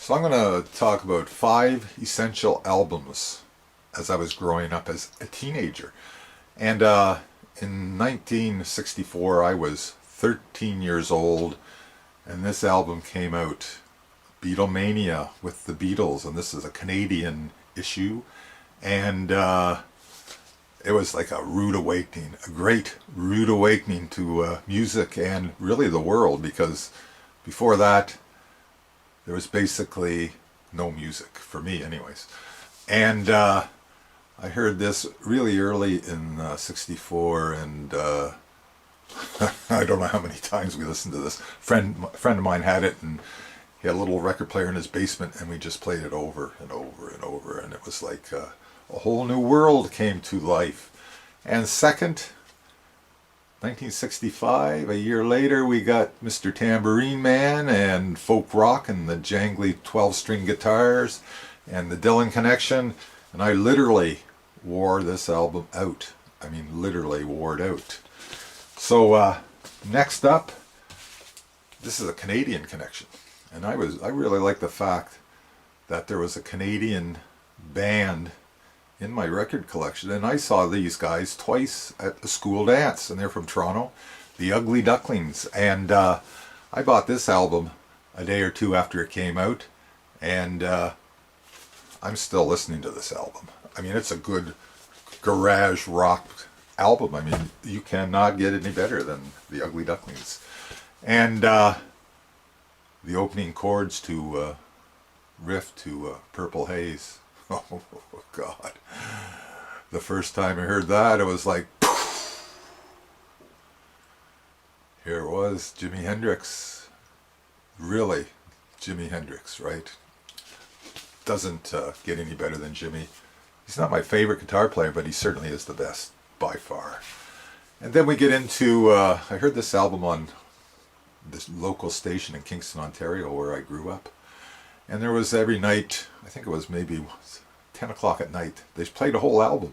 So I'm going to talk about 5 essential albums as I was growing up as a teenager. And in 1964, I was 13 years old, and this album came out, Beatlemania with the Beatles, and this is a Canadian issue. And it was like a rude awakening, a great rude awakening to music and really the world, because before that, there was basically no music, for me anyways. And I heard this really early in 64, and I don't know how many times we listened to this. A friend of mine had it, and he had a little record player in his basement, and we just played it over and over and over, and it was like a whole new world came to life. And second, 1965, a year later, we got Mr. Tambourine Man and folk rock and the jangly 12-string guitars and the Dylan Connection, and I literally wore this album out. I mean, literally wore it out. So next up, this is a Canadian connection, and I really like the fact that there was a Canadian band in my record collection, and I saw these guys twice at the school dance, and they're from Toronto, the Ugly Ducklings. And I bought this album a day or two after it came out, and I'm still listening to this album. I mean, it's a good garage rock album. I mean, you cannot get any better than the Ugly Ducklings. And the opening chords to riff to Purple Haze. Oh God. The first time I heard that, it was like, poof. Here it was, Jimi Hendrix. Really, Jimi Hendrix, right? Doesn't get any better than Jimi. He's not my favorite guitar player, but he certainly is the best, by far. And then we get into, I heard this album on this local station in Kingston, Ontario, where I grew up. And there was every night, I think it was maybe 10 o'clock at night, they played a whole album.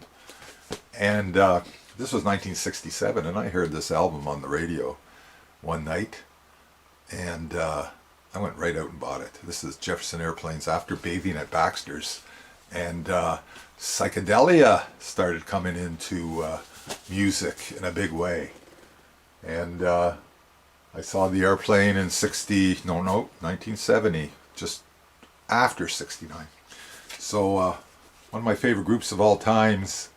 And this was 1967, and I heard this album on the radio one night, and I went right out and bought it. This is Jefferson Airplanes, After Bathing at Baxter's. And psychedelia started coming into music in a big way. And I saw the airplane in 1970, just after 69. So one of my favorite groups of all times,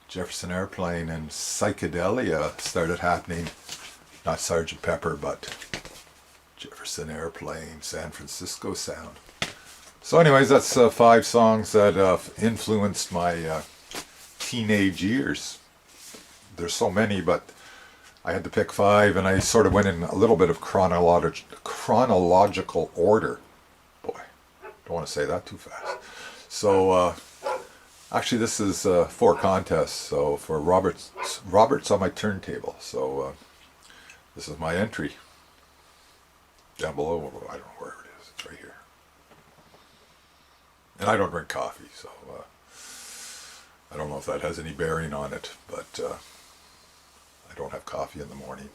Jefferson Airplane, and psychedelia started happening. Not Sgt. Pepper, but Jefferson Airplane, San Francisco Sound. So anyways, that's 5 songs that influenced my teenage years. There's so many, but I had to pick 5, and I sort of went in a little bit of chronological order. Boy, don't want to say that too fast. So actually, this is for contests. So for Robert's on my turntable. So this is my entry. Down below, I don't know where it is. It's right here. And I don't drink coffee, so I don't know if that has any bearing on it. But I don't have coffee in the morning.